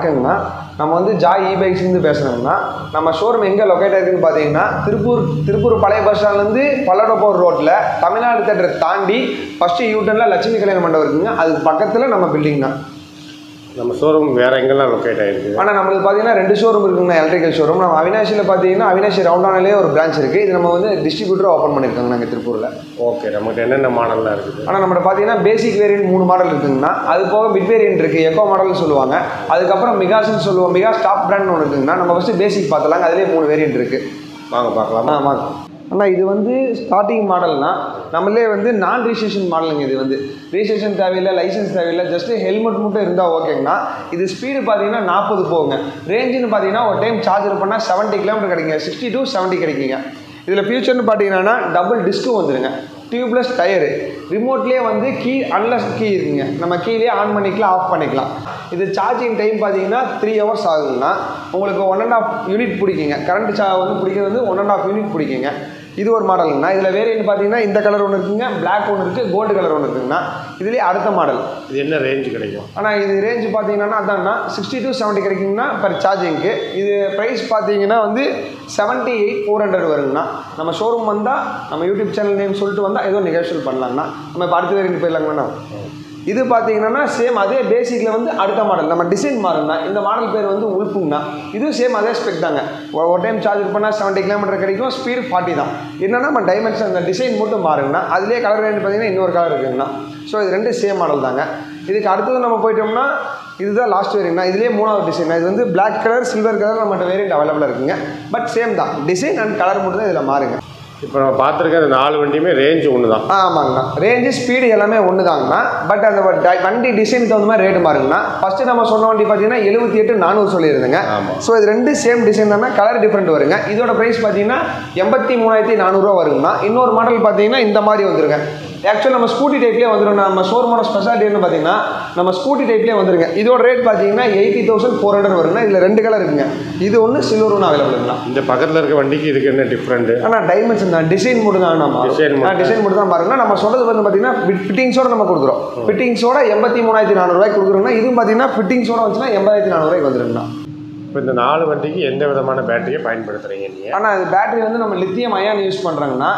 வணக்கங்கண்ணா. நம்ம வந்து ஜாய் இ-பைக்ஸ்லேருந்து பேசுகிறோங்கண்ணா. நம்ம ஷோரூம் எங்கே லொக்கேட் ஆகிருக்குன்னு பார்த்தீங்கன்னா திருப்பூர் பழைய பஸ் ஸ்டாண்ட்லேருந்து பல்லடம் போகிற ரோட்டில் தமிழ்நாடு தேட்டரை தாண்டி ஃபஸ்ட்டு யூட்டர்னில் லட்சுமி கல்யாண மண்டபம் இருக்குங்க. அதுக்கு பக்கத்தில் நம்ம பில்டிங்ண்ணா. நம்ம ஷோரூம் வேறு எங்கெல்லாம் லொக்கேட் ஆகிருக்கு? ஆனால் நம்மளுக்கு பார்த்தீங்கன்னா 2 ஷோரூம் இருக்குங்கண்ணா. எலக்ட்ரிக்கல் ஷோரூம் நம்ம அவினாஷியில் பார்த்தீங்கன்னா அவினாஷி ரவுண்டானிலே ஒரு பிரான்ச் இருக்குது. இது நம்ம வந்து டிஸ்ட்ரிபியூட்டர் ஓப்பன் பண்ணியிருக்காங்க நாங்கள் திருப்பூரில். ஓகே, நம்மகிட்ட என்னென்ன மாடல்லாம் இருக்குது? ஆனால் நம்மகிட்ட பார்த்தீங்கன்னா பேசிக் வேரியன்ட் 3 மாடல் இருக்குங்கண்ணா. அது போக பிட் வேரியன்ட் இருக்குது, எக்கோ மாடல்னு சொல்லுவாங்க. அதுக்கப்புறம் மிகாஸ்ன்னு சொல்லுவோம், மிகாஸ் டாப் பிராண்ட் ஒன்று இருக்குங்கண்ணா. நம்ம ஃபஸ்ட்டு பேசிக் பார்த்தலாங்க. அதிலே 3 வேரியன்ட் இருக்குது. வாங்க பார்க்கலாமா? வாங்க. ஆனால் இது வந்து ஸ்டார்டிங் மாடல்னா நம்மளே வந்து நான் ரிஜிஸ்ட்ரேஷன் மாடலுங்க. இது வந்து ரிஜிஸ்ட்ரேஷன் தேவையில்லை, லைசன்ஸ் தேவையில்லை, ஜஸ்ட்டு ஹெல்மெட் மட்டும் இருந்தால் ஓகேங்கண்ணா. இது ஸ்பீடு பார்த்தீங்கன்னா 40 போகுங்க. ரேஞ்சுன்னு பார்த்தீங்கன்னா ஒரு டைம் சார்ஜர் பண்ணால் 70 கிலோமீட்டர் கிடைக்குங்க. 60 to 70 கிடைக்குங்க. இதில் ஃபியூச்சர்னு பார்த்தீங்கன்னா டபுள் டிஸ்க்கும் வந்துடுங்க, டியூப்லெஸ் டயரு, ரிமோட்லேயே வந்து கீ அன்லஸ் கீ இருக்குங்க. நம்ம கீழே ஆன் பண்ணிக்கலாம், ஆஃப் பண்ணிக்கலாம். இது சார்ஜிங் டைம் பார்த்தீங்கன்னா 3 hours ஆகுதுன்னா உங்களுக்கு 1.5 யூனிட் பிடிக்குங்க. கரண்ட் வந்து பிடிக்கிறது வந்து 1.5 யூனிட் பிடிக்குங்க. இது ஒரு மாடலுங்கண்ணா. இதில் வேரியன்ட் பார்த்தீங்கன்னா இந்த கலர் ஒன்று இருக்குங்க, பிளாக் ஒன்று இருக்குது, கோல்டு கலர் ஒன்று இருக்குங்கண்ணா. இதுலேயே அடுத்த மாடல். இது என்ன ரேஞ்சு கிடைக்கும்? ஆனால் இது ரேஞ்சு பார்த்தீங்கன்னா அதான்ண்ணா 60 to 70 கிடைக்குங்கண்ணா பர் சார்ஜிங்க்கு. இது ப்ரைஸ் பார்த்தீங்கன்னா வந்து 78,400 வருங்கண்ணா. நம்ம ஷோரூம் வந்தால் நம்ம யூடியூப் சேனல் நேம் சொல்லிட்டு வந்தால் ஏதோ நெகோஷியேட் பண்ணலாங்கண்ணா. நம்ம இப்போ அடுத்த வேரியன்ட் போயிடலாங்கண்ணா. இது பார்த்தீங்கன்னா சேம் அதே பேசிக்கில் வந்து அடுத்த மாடல் நம்ம டிசைன் மாறுங்கண்ணா. இந்த மாடல் பேர் வந்து உல்ஃபுங்கண்ணா. இதுவும் சேம் அதே ஸ்பெக் தாங்க. ஒரு டைம் சார்ஜ் பண்ணால் 70 கிலோமீட்டர் கிடைக்கும், ஸ்பீடு 40 தான். என்னென்னா நம்ம டைமென்ஷன் அந்த டிசைன் மட்டும் மாறுங்கண்ணா. அதிலே கலர் வேரியன்ட் பார்த்தீங்கன்னா இன்னொரு கலர் இருக்குங்கண்ணா. ஸோ இது 2 சேம் மாடல் தாங்க. இதுக்கு அடுத்தது நம்ம போயிட்டோம்னா இதுதான் லாஸ்ட் வேரியன்ட்னா. இதுலேயே 3வது டிசைன். இது வந்து பிளாக் கலர், சில்வர் கலர் நம்மகிட்ட வேரியன்ட் அவைலபிளாக இருக்குங்க. பட் சேம் தான், டிசைன் அண்ட் கலர் மட்டும் தான் இதில் மாறுங்க. இப்போ நம்ம பார்த்துருக்க அந்த 4 வண்டியுமே ரேஞ்சு ஒன்று தான். ஆமாங்கண்ணா, ரேஞ்சு ஸ்பீடு எல்லாமே ஒன்று தாங்கண்ணா. பட் அந்த வண்டி டிசைனுக்கு தகுந்த மாதிரி ரேட்டு மாறுங்கண்ணா. ஃபஸ்ட்டு நம்ம சொன்ன வண்டி பார்த்தீங்கன்னா 78,400 சொல்லியிருந்தேங்க. ஸோ இது 2 சேம் டிசைன் தானே, கலர் டிஃப்ரெண்ட் வருங்க. இதோட ப்ரைஸ் பார்த்தீங்கன்னா 83,400 வருங்கண்ணா. இன்னொரு மாடல் பார்த்தீங்கன்னா இந்த மாதிரி வந்துருங்க. ஆக்சுவலி நம்ம ஸ்கூட்டி டைப்லேயே வந்துடும். நம்ம ஷோரூமோட ஸ்பெஷாலிட்டின்னு பார்த்தீங்கன்னா நம்ம ஸ்கூட்டி டைப்லேயே வந்துருங்க. இதோட ரேட் பார்த்தீங்கன்னா 80,400 வருங்கண்ணா. இதில் 2 கலர் இருக்குங்க. இது ஒன்று, சில்வர் ஒன்று அவைலபிளுங்களா. இந்த பக்கத்தில் இருக்க வண்டிக்கு இதுக்கு என்ன டிஃப்ரெண்ட்? ஆனால் டைமென்ஷன் தான், டிசைன் மட்டும் தான். நம்ம டிசைன் மட்டும் தான் பாருங்கன்னா. நம்ம சொல்கிறது வந்து பார்த்தீங்கன்னா ஃபிட்டிங்ஸோட நம்ம கொடுக்குறோம். ஃபிட்டிங்ஸோட 83,400 கொடுக்குறோங்கன்னா, இதுவும் பார்த்தீங்கன்னா ஃபிட்டிங்ஸோட வந்துச்சுன்னா 80,400 வந்துருங்கண்ணா. இப்போ இந்த 4 வண்டிக்கு எந்த விதமான பேட்டரியை பயன்படுத்துகிறீங்க நீங்கள்? ஆனால் அது பேட்டரி வந்து நம்ம லித்தியம் அயான் யூஸ் பண்ணுறாங்கன்னா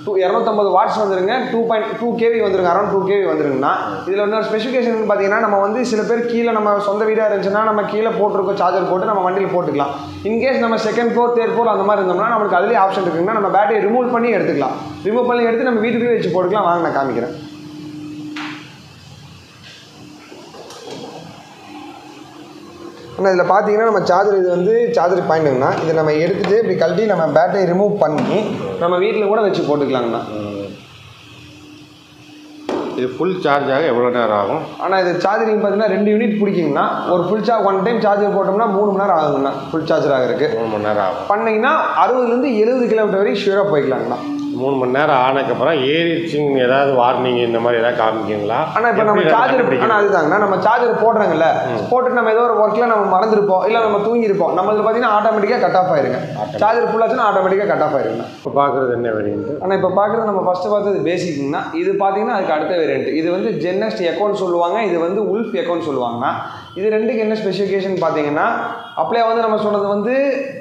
250 வாட்ஸ் வந்துருங்க, 2.2 kV வந்துருங்க, அரௌண்ட் 2 kV வந்துருங்கண்ணா. இதில் இன்னொரு ஸ்பெசிஃபிகேஷன் பார்த்தீங்கன்னா நம்ம வந்து சில பேர் கீழே நம்ம சொந்த வீடாக இருந்துச்சுன்னா நம்ம கீழே போட்டிருக்கோம் சார்ஜர் போட்டு நம்ம வண்டியில் போட்டுக்கலாம். இன்கேஸ் நம்ம செகண்ட் ஃப்ளோர், தேர்ட் ஃப்ளோர் அந்த மாதிரி இருந்தோம்னா நம்மளுக்கு அதுலேயே ஆப்ஷன் இருக்குங்கன்னா நம்ம பேட்டரி ரிமூவ் பண்ணி எடுத்துக்கலாம். ரிமூவ் பண்ணி எடுத்து நம்ம வீட்டுக்குள்ளே வச்சு போட்டுக்கலாம். வாங்க நான் காமிக்கிறேன். ஆனால் இதில் பார்த்தீங்கன்னா நம்ம சார்ஜர், இது வந்து சார்ஜர் பாயிண்ட்டுங்கண்ணா. இதை நம்ம எடுத்துகிட்டு இப்படி கழட்டி நம்ம பேட்டரி ரிமூவ் பண்ணி நம்ம வீட்டில் கூட வச்சு போட்டுக்கலாங்கண்ணா. இது ஃபுல் சார்ஜாக எவ்வளோ நேரம் ஆகும்? ஆனால் இது சார்ஜரிங் பார்த்தீங்கன்னா 2 யூனிட் பிடிக்குங்கண்ணா. ஒரு ஃபுல் சார்ஜ் 1 டைம் சார்ஜர் போட்டோம்னா 3 மணி நேரம் ஆகுங்கண்ணா. ஃபுல் சார்ஜர் ஆகிறதுக்கு 3 மணி நேரம் ஆகும். பண்ணிங்கன்னா 60 to 70 கிலோமீட்டர் வரைக்கும் ஷூராக போய்க்கலாங்கண்ணா. 3 மணி நேரம் ஆனதுக்கப்புறம் ஏறிடுச்சின்னு ஏதாவது வார்னிங் இந்த மாதிரி ஏதாவது காமிக்கிங்களா? ஆனால் இப்போ நம்ம சார்ஜர், ஆனால் அதுதாங்கண்ணா நம்ம சார்ஜர் போடுறாங்கல்ல, போட்டு நம்ம ஏதோ ஒரு ஒர்க்கில் நம்ம மறந்துருப்போம், இல்லை நம்ம தூங்கியிருப்போம், நம்மளுக்கு பார்த்தீங்கன்னா ஆட்டோமேட்டிக்காக கட் ஆஃப் ஆயிருங்க. சார்ஜர் ஃபுல்லாச்சுன்னா ஆட்டோமேட்டிக்காக கட் ஆஃப் ஆயிருங்கண்ணா. இப்போ பார்க்குறது என்ன வேரியன்ட்? ஆனால் இப்போ பார்க்குறது நம்ம ஃபஸ்ட்டு பார்த்தது பேசிக்குங்கண்ணா. இது பார்த்தீங்கன்னா அதுக்கு அடுத்த வேரியன்ட். இது வந்து ஜென்னஸ்ட் எக்கோன்னு சொல்லுவாங்க, இது வந்து உல்ஃப் எக்கோன்னு சொல்லுவாங்கண்ணா. இது 2க்கு என்ன ஸ்பெசிஃபிகேஷன் பார்த்தீங்கன்னா, அப்படியே வந்து நம்ம சொன்னது வந்து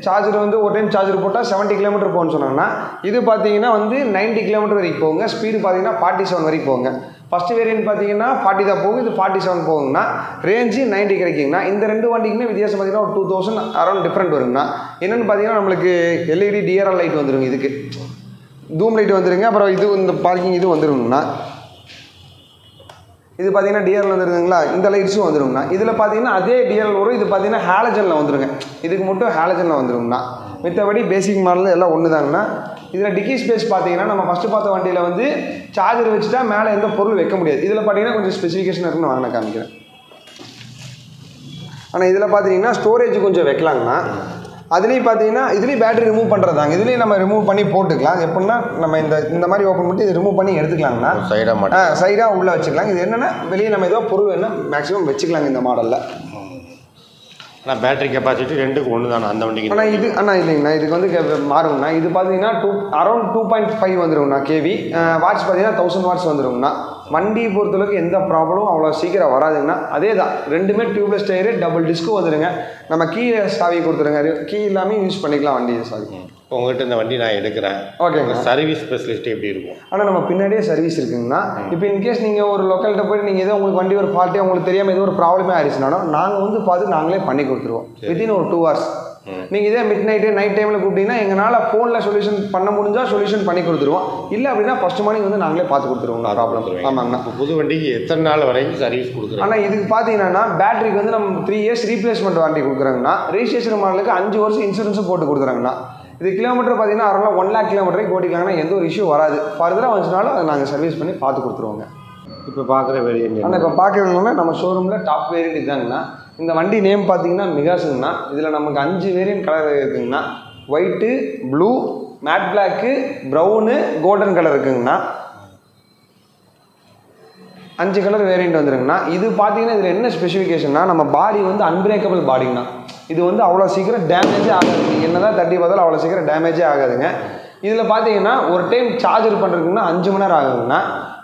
சார்ஜர் வந்து ஒரு டைம் சார்ஜர் போட்டால் 70 கிலோமீட்டர் போகணும்னு சொன்னாங்கன்னா, இது பார்த்தீங்கன்னா வந்து 90 கிலோமீட்டர் வரைக்கும் போகுங்க. ஸ்பீடு பார்த்தீங்கன்னா 47 வரைக்கும் போகுங்க. ஃபஸ்ட்டு வேரியன்ட் பார்த்தீங்கன்னா 40 தான் போகும், இது 47 போகுங்கண்ணா. ரேஞ்சு 90 கிடைக்குங்கண்ணா. இந்த 2 வண்டிக்குமே வித்தியாசம் பார்த்தீங்கன்னா ஒரு 2000 அரௌண்ட் டிஃப்ரெண்ட் வருங்கண்ணா. என்னென்னு பார்த்தீங்கன்னா நம்மளுக்கு எல்இடி டிஆர்எல் லைட் வந்துருங்க, இதுக்கு தூம் லைட் வந்துருங்க. அப்புறம் இது இந்த பார்க்கிங் இது வந்துருங்கண்ணா. இது பார்த்தீங்கன்னா டிஆர்எல் வந்துருக்குங்களா, இந்த லைட்ஸும் வந்துருங்கண்ணா. இதில் பார்த்தீங்கன்னா அதே டிஆர்எல் வரும். இது பார்த்தீங்கன்னா ஹாலஜனில் வந்துருங்க. இதுக்கு மட்டும் ஹாலஜனில் வந்துருங்கண்ணா. மித்தபடி பேசிக் மாடல் எல்லாம் ஒன்று தாங்கண்ணா. இதில் டிக்கி ஸ்பேஸ் பார்த்தீங்கன்னா நம்ம ஃபஸ்ட்டு பார்த்த வண்டியில் வந்து சார்ஜர் வச்சுட்டா மேலே எந்த பொருள் வைக்க முடியாது. இதில் பார்த்தீங்கன்னா கொஞ்சம் ஸ்பெசிஃபிகேஷன் இருக்குன்னு வாங்க நான் காமிக்கிறேன். ஆனால் இதில் பார்த்தீங்கன்னா ஸ்டோரேஜ் கொஞ்சம் வைக்கலாங்கண்ணா. அதுலேயும் பார்த்தீங்கன்னா இதுலேயும் பேட்டரி ரிமூவ் பண்ணுறதாங்க. இதுலேயும் நம்ம ரிமூவ் பண்ணி போட்டுக்கலாம். எப்படின்னா நம்ம இந்த மாதிரி ஓப்பன் பண்ணி இது ரிமூவ் பண்ணி எடுத்துக்கலாங்கண்ணா. சைடாக உள்ளே வச்சுக்கலாம். இது என்னென்னா வெளியே நம்ம ஏதோ பொருள் வேணால் மேக்ஸிமம் வச்சுக்கலாங்க இந்த மாடலில். ஆனால் பேட்டரி கெப்பாசிட்டி 2க்கு 1 தானே அந்த வண்டிக்கு? ஆனால் இது இல்லைங்கண்ணா, இதுக்கு வந்து மாறுங்கண்ணா. இது பார்த்தீங்கன்னா அரௌண்ட் 2.5 வந்துருங்கண்ணா கேவி. வாட்ஸ் பார்த்தீங்கன்னா 1000 வாட்ஸ் வந்துருங்கண்ணா. வண்டியை பொறுத்தளவுக்கு எந்த ப்ராப்ளமும் அவ்வளோ சீக்கிரம் வராதுங்கண்ணா. அதே தான் ரெண்டுமே டியூப்லெஸ் டயரு, டபுள் டிஸ்க்கு வந்துடுங்க. நம்ம கீ சாவி கொடுத்துருங்க, கீ இல்லாமல் யூஸ் பண்ணிக்கலாம் வண்டி சாவி. உங்கள்கிட்ட இந்த வண்டி நான் எடுக்கிறேன், ஓகேங்க. சர்வீஸ் ஸ்பெஷலிஸ்ட் எப்படி இருக்கும்? ஆனால் நம்ம பின்னாடியே சர்வீஸ் இருக்குங்கண்ணா. இப்போ இன்கேஸ் நீங்கள் ஒரு லோக்கல்கிட்ட போய் நீங்கள் ஏதோ உங்களுக்கு வண்டி ஒரு ஃபால்ட்டே உங்களுக்கு தெரியாமல் ஏதோ ஒரு ப்ராப்ளமே ஆயிடுச்சுனாலும் நாங்கள் வந்து பார்த்து நாங்களே பண்ணி கொடுத்துருவோம் வித்தின் ஒரு 2 hours. நீங்கள் இதே மிட் நைட் டைமில் கூப்பிட்டீங்கன்னா எங்களால் ஃபோனில் சொல்யூஷன் பண்ண முடிஞ்சால் சொல்யூஷன் பண்ணி கொடுத்துருவோம். இல்லை அப்படின்னா ஃபஸ்ட் மார்னிங் வந்து நாங்களே பார்த்து கொடுத்துருவோம் ப்ராப்ளம். ஆமாங்கண்ணா. புது வண்டிக்கு எத்தனை நாள் வரைக்கும் சர்வீஸ் கொடுக்குறோம்? ஆனால் இதுக்கு பார்த்தீங்கன்னா பேட்டரிக்கு வந்து நம்ம 3 years ரீப்ளேஸ்மெண்ட் வாரண்டி கொடுக்குறாங்கண்ணா. ரெஜிஸ்ட்ரேஷன் மாடலுக்கு 5 வருஷம் இன்சூரன்ஸும் போட்டு கொடுக்குறாங்கண்ணா. இது கிலோமீட்டர் பார்த்தீங்கன்னா அரௌண்ட் 1 lakh கிலோமீட்டருக்கு ஓட்டிக்கலாங்கன்னா எந்த ஒரு இஷ்யூ வராது. ஃபர்தராக வந்துச்சுனாலும் அதை நாங்கள் சர்வீஸ் பண்ணி பார்த்து கொடுத்துருவோங்க. இப்போ பார்க்குற வேரியன்ட் ஆனால் இப்போ பார்க்குறதுனா நம்ம ஷோரூமில் டாப் வேரியன்ட் இதுதாங்கண்ணா. இந்த வண்டி நேம் பார்த்தீங்கன்னா மிகாஸுங்கண்ணா. இதில் நமக்கு 5 வேரியன்ட் கலர் இருக்குங்கண்ணா. White, blue, matte black, brown, golden colour இருக்குங்கண்ணா. 5 கலர் வேரியன்ட் வந்துருங்கண்ணா. இது பார்த்தீங்கன்னா இதில் என்ன ஸ்பெசிஃபிகேஷன்னா நம்ம பாடி வந்து அன்பிரேக்கபிள் பாடிங்கண்ணா. இது வந்து அவ்வளோ சீக்கிரம் டேமேஜே ஆகாது. நீங்கள் என்ன தான் தட்டி பார்த்தாலும் அவ்வளோ சீக்கிரம் டேமேஜே ஆகாதுங்க. இதில் பார்த்தீங்கன்னா ஒரு டைம் சார்ஜர் பண்ணுறதுக்குன்னா 5 மணி நேரம் ஆகுதுங்கண்ணா.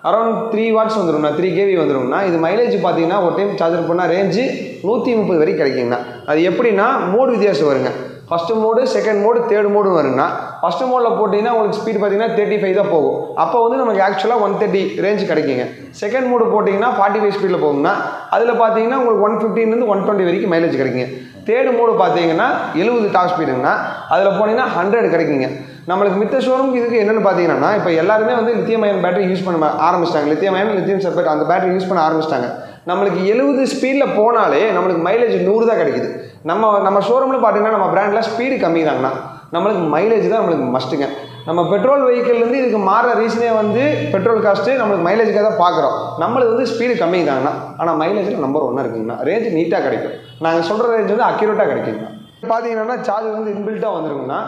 அரௌண்ட் 3 watts வந்துடும்ண்ணா, 3 kV வந்துடும்ண்ணா. இது மைலேஜ் பார்த்தீங்கன்னா ஒரு டைம் சார்ஜர் பண்ணால் ரேஞ்சு 130 வரைக்கும் கிடைக்குங்கண்ணா. அது எப்படின்னா மோடு வித்தியாசம் வருங்க. First mode, second mode, third mode வருங்கண்ணா. ஃபஸ்ட்டு மோடில் போட்டிங்கன்னா உங்களுக்கு ஸ்பீட் பார்த்தீங்கன்னா 35 தான் போகும். அப்போ வந்து நமக்கு ஆக்சுவலாக 130 ரேஞ்சு கிடைக்குங்க. செகண்ட் மோடு போட்டிங்கன்னா 45 ஸ்பீடில் போகுங்கண்ணா. அதில் பார்த்தீங்கன்னா உங்களுக்கு 115 120 வரைக்கும் மைலேஜ் கிடைக்குங்க. தேர்ட் மோடு பார்த்தீங்கன்னா 70 டாப் ஸ்பீடுங்கண்ணா. அதில் போனீங்கன்னா 100 கிடைக்குங்க. நம்மளுக்கு மித்த ஷோரூமுக்கு இதுக்கு என்னென்னு பார்த்தீங்கன்னா இப்போ எல்லாருமே வந்து லித்தியம் அயன் பேட்டரி யூஸ் பண்ண ஆரம்பிச்சிட்டாங்க. லித்தியம் அயன், லித்தியம் சல்பேட் அந்த பேட்டரி யூஸ் பண்ண ஆரம்பிச்சிட்டாங்க. நம்மளுக்கு 70 ஸ்பீடில் போனாலே நம்மளுக்கு மைலேஜ் 100 தான் கிடைக்குது. நம்ம ஷோரூமில் பார்த்தீங்கன்னா நம்ம பிராண்டில் ஸ்பீடு கம்மி தாங்கண்ணா. நம்மளுக்கு மைலேஜ் தான் நம்மளுக்கு மஸ்ட்டுங்க. நம்ம பெட்ரோல் வெஹிக்கிள்லேருந்து இதுக்கு மாறுற ரீசனே வந்து பெட்ரோல் காஸ்ட்டு நம்மளுக்கு மைலேஜுக்காக தான் பார்க்குறோம். நம்மளுக்கு வந்து ஸ்பீடு கம்மி தாங்கண்ணா. ஆனால் மைலேஜில் நம்பர் 1 இருக்குங்கண்ணா. ரேஞ்சு நீட்டாக கிடைக்கும். நாங்கள் சொல்கிற ரேஞ்ச் வந்து அக்யூரேட்டாக கிடைக்குங்கண்ணா. பார்த்தீங்கன்னா சார்ஜர் வந்து இன்பில்ட்டாக வந்துருங்கண்ணா.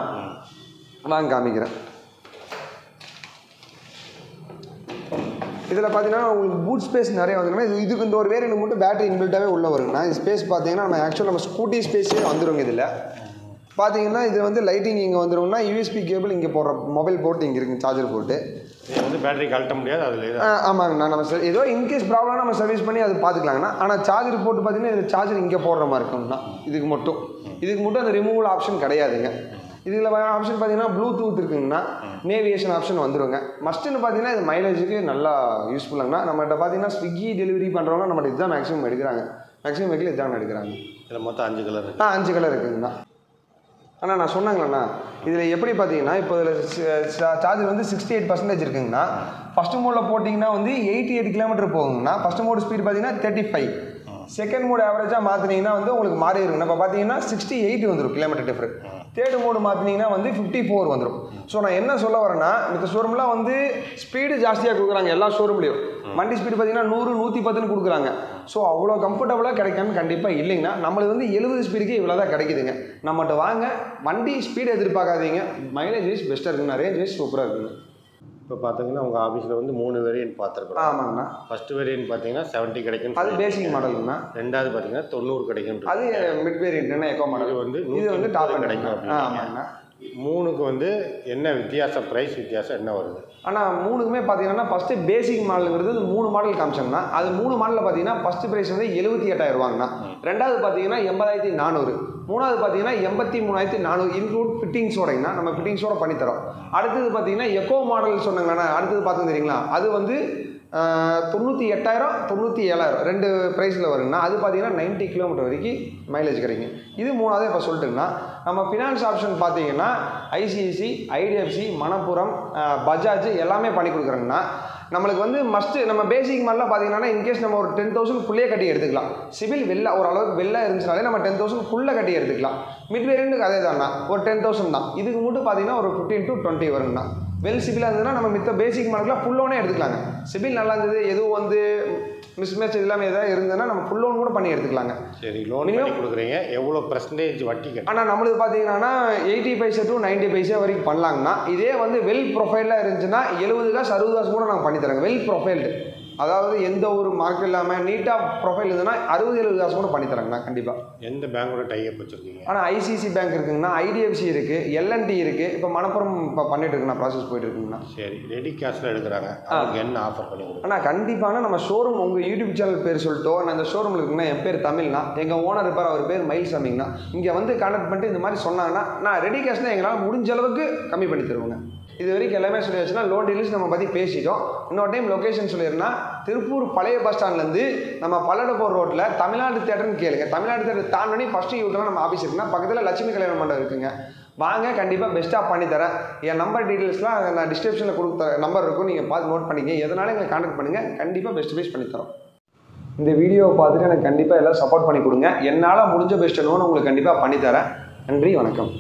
வாங்க காமிக்கிறேன். இதில் பார்த்தீங்கன்னா உங்களுக்கு பூட் ஸ்பேஸ் நிறைய வந்துருங்கன்னா இதுக்கு இந்த ஒரு வேரியன்ட் மட்டும் பேட்டரி இன்பில்ட்டாகவே உள்ளே வருங்கண்ணா. இது ஸ்பேஸ் பார்த்தீங்கன்னா நம்ம ஸ்கூட்டி ஸ்பேஸே வந்துருங்க. இதில் பார்த்தீங்கன்னா இது வந்து லைட்டிங் இங்கே வந்துருங்கன்னா யூஎஸ்பி கேபிள் இங்கே போடுற மொபைல் போர்ட் இங்கே இருக்குங்க, சார்ஜர் போட்டு. இது வந்து பேட்டரி கழட்ட முடியாது அதில். ஆமாங்கண்ணா. நம்ம ஏதோ இன்கேஸ் ப்ராப்ளம் நம்ம சர்வீஸ் பண்ணி அது பார்த்துக்கலாங்கண்ணா. ஆனால் சார்ஜர் போட்டு பார்த்தீங்கன்னா இதில் சார்ஜர் இங்கே போடுற மாதிரி இருக்குங்கண்ணா. இதுக்கு மட்டும் அந்த ரிமூவல் ஆப்ஷன் கிடையாதுங்க. இதில் ஆப்ஷன் பார்த்தீங்கன்னா ப்ளூடூத் இருக்குங்கண்ணா. நேவிகேஷன் ஆப்ஷன் வந்துடுங்க. மஸ்ட்டுன்னு பார்த்தீங்கன்னா இது மைலேஜுக்கு நல்லா யூஸ்ஃபுல்லாங்கண்ணா. நம்மகிட்ட பார்த்தீங்கன்னா ஸ்விக்கி டெலிவரி பண்ணுறவங்க நம்மகிட்ட இதுதான் மேக்ஸிமம் எடுக்கிறாங்க. மேக்ஸிமம் வெஹிக்கிள் இதுதான் எடுக்கிறாங்க. இதில் மொத்தம் 5 கலர். 5 கலர் இருக்குங்கண்ணா. ஆனால் நான் சொன்னாங்களேண்ணா இதில் எப்படி பார்த்தீங்கன்னா இப்போ இதில் சார்ஜர் வந்து 68% இருக்குங்கண்ணா. ஃபஸ்ட்டு மோடில் போட்டிங்கன்னா வந்து 88 கிலோமீட்டர் போகுங்கண்ணா. ஃபஸ்ட்டு மோடு ஸ்பீட் பார்த்தீங்கன்னா 35. செகண்ட் மோடு ஆவரேஜாக மாற்றினீங்கன்னா வந்து உங்களுக்கு மாறி இருக்குண்ணா. இப்போ பார்த்தீங்கன்னா 68 வந்துடும் கிலோமீட்டர் டிஃப்ரெண்ட். தேர்ட் மோடு மாற்றினீங்கன்னா வந்து 54 வந்துடும். ஸோ நான் என்ன சொல்ல வரேன்னா இந்த ஷோரூம்லாம் வந்து ஸ்பீடு ஜாஸ்தியாக கொடுக்குறாங்க. எல்லா ஷோரூம்லேயும் வண்டி ஸ்பீடு பார்த்தீங்கன்னா 100 110 கொடுக்குறாங்க. ஸோ அவ்வளோ கம்ஃபர்டபுளாக கிடைக்கான்னு கண்டிப்பாக இல்லைங்கண்ணா. நம்மளுக்கு வந்து 70 ஸ்பீடுக்கு இவ்வளோ தான் கிடைக்குதுங்க. நம்மகிட்ட வாங்க, வண்டி ஸ்பீடு எதிர்பார்க்காதீங்க. மைலேஜ் வைஸ் பெஸ்ட்டாக இருக்குங்கண்ணா. ரேஞ்ச் வைஸ் சூப்பராக இருக்குங்க. இப்போ பார்த்தீங்கன்னா உங்கள் ஆஃபீஸில் வந்து 3 வேரியன்ட் பார்த்துருக்கோம். ஆமாங்கண்ணா. ஃபஸ்ட்டு வேரியன்ட் பார்த்தீங்கன்னா 70 கிடைக்கும். அது பேசிக் மாடலுங்கண்ணா. ரெண்டாவது பார்த்தீங்கன்னா 90 கிடைக்கும். அது மிட் வேரியன்ட்னா எக்கோ மாடல். இது வந்து டாப் கிடைக்கும். ஆமாங்கண்ணா. 3க்கு வந்து என்ன வித்தியாசம், ப்ரைஸ் வித்தியாசம் என்ன வருது? ஆனால் 3க்குமே பார்த்தீங்கன்னா ஃபஸ்ட்டு பேசிக் மாடலுங்கிறது 3 மாடல் காமிச்சோம்னா அது 3 மாடலில் பார்த்தீங்கன்னா ஃபஸ்ட்டு ப்ரைஸ் வந்து 78,000 ரூபாங்கண்ணா. ரெண்டாவது பார்த்தீங்கன்னா 80,400. மூணாவது பார்த்தீங்கன்னா 83,400 இன்க்ளூட் ஃபிட்டிங்ஸோடங்கண்ணா. நம்ம ஃபிட்டிங்ஸோட பண்ணித்தரோம். அடுத்தது பார்த்தீங்கன்னா எக்கோ மாடல் சொன்னாங்கண்ணா. அடுத்தது பார்த்து தெரியுங்களா, அது வந்து 98,000 97,000 2 ப்ரைஸில் வருங்கண்ணா. அது பார்த்தீங்கன்னா 90 கிலோமீட்டர் வரைக்கும் மைலேஜ் கிடைக்கும். இது மூணாவது இப்போ சொல்லிட்டுங்கண்ணா. நம்ம ஃபினான்ஸ் ஆப்ஷன் பார்த்தீங்கன்னா ஐசிஐசி, ஐடிஎஃப்சி, மணப்புரம், பஜாஜ் எல்லாமே பண்ணி கொடுக்குறோங்கண்ணா. நம்மளுக்கு வந்து மஸ்ட்டு நம்ம பேசிக் மாடலாம் பார்த்தீங்கன்னா இன்கேஸ் நம்ம ஒரு 10,000 கட்டி எடுத்துக்கலாம். சிவில் வெளில ஓரளவுக்கு வெளில இருந்துச்சுனாலே நம்ம 10,000 கட்டி எடுத்துக்கலாம். மிட் வேரியண்ட்டுக்கு அதே தான்ண்ணா, ஒரு 10,000 தான். இதுக்கு மட்டும் பார்த்தீங்கன்னா ஒரு 15 to 20 வருங்கண்ணா. வெல் சிபிலாக இருந்ததுன்னா நம்ம மித்த பேசிக் மாடலுக்குலாம் ஃபுல் லோனே எடுத்துக்கலாங்க. சிபில் நல்லா இருந்தது, எதுவும் வந்து மிஸ்மேட்ச் இல்லாமல் எதாவது இருந்ததுன்னா நம்ம ஃபுல் லோன் கூட பண்ணி எடுத்துக்கலாங்க. சரி, லோன் பண்ணி கொடுக்குறீங்க. எவ்வளோ பர்சன்டேஜ் வட்டி கட்ட? ஆனால் நம்மளுக்கு பார்த்தீங்கன்னா 80 பைசா to 90 பைசா வரைக்கும் பண்ணலாங்கண்ணா. இதே வந்து வெல் ப்ரொஃபைலாக இருந்துச்சுன்னா 70 காசு 60 காசு கூட நாங்கள் பண்ணித்தரோங்க. வெல் ப்ரொஃபைல்டு அதாவது எந்த ஒரு மார்க் இல்லாமல் நீட்டாக ப்ரொஃபைல் இருந்ததுன்னா 60-70 காசு கூட பண்ணித்தராங்கண்ணா கண்டிப்பாக. எந்த பேங்கோட டைப் வச்சுருக்கீங்க? ஆனால் ஐசிசி பேங்க் இருக்குங்கண்ணா, ஐடிஎஃப்சி இருக்குது, எல்என்டி இருக்குது, இப்போ மணப்புறம் இப்போ பண்ணிட்டு இருக்குண்ணா, ப்ராசஸ் போயிட்டு இருக்குங்கண்ணா. சரி, ரெடி கேஷில் எடுக்கிறாங்க, அதுக்கு என்ன ஆஃபர் பண்ணி கொடுங்க? ஆனால் கண்டிப்பாக நம்ம ஷோரூம் உங்கள் யூடியூப் சேனல் பேர் சொல்லிட்டோ, நான் இந்த ஷோரூமில் இருக்குங்கன்னா என் பேர் தமிழ்னா, எங்கள் ஓனர் இருப்பார், அவர் பேர் மயில்சாமிங்கண்ணா, இங்கே வந்து கான்டாக்ட் பண்ணிட்டு இந்த மாதிரி சொன்னாங்கன்னா நான் ரெடி கேஷ்னால் எங்களால் முடிஞ்ச அளவுக்கு கம்மி பண்ணி தருவோங்க. இது வரைக்கும் எல்லாமே சொல்லியாச்சுன்னா லோன் டீல்ஸ் நம்ம பற்றி பேசிட்டோம். இன்னொரு டைம் லொக்கேஷன் சொல்லிடுறேன்னா, திருப்பூர் பழைய பஸ் ஸ்டாண்ட்லேருந்து நம்ம பல்லடப்பூர் ரோட்டில் தமிழ்நாடு தேட்டர்னு கேளுங்க. தமிழ்நாடு தேட்டர் தாண்டி ஃபஸ்ட்டு யூட்டில் நம்ம ஆஃபீஸ் இருக்குன்னா பக்கத்தில் லட்சுமி கல்யாண மண்டபம் இருக்குங்க. வாங்க, கண்டிப்பாக பெஸ்ட்டாக பண்ணித்தரேன். என் நம்பர் டீட்டெயில்ஸ்லாம் நான் டிஸ்கிரிப்ஷனில் கொடுத்த நம்பர் இருக்கும், நீங்கள் பார்த்து நோட் பண்ணிக்க. எதனால எங்களை கான்டாக்ட் பண்ணுங்கள், கண்டிப்பாக பெஸ்ட் பேஸ் பண்ணித்தரோம். இந்த வீடியோவை பார்த்துட்டு எனக்கு கண்டிப்பாக எல்லாம் சப்போர்ட் பண்ணி கொடுங்க. என்னால் முடிஞ்ச பெஸ்ட் லோன் உங்களுக்கு கண்டிப்பாக பண்ணித்தரேன். நன்றி, வணக்கம்.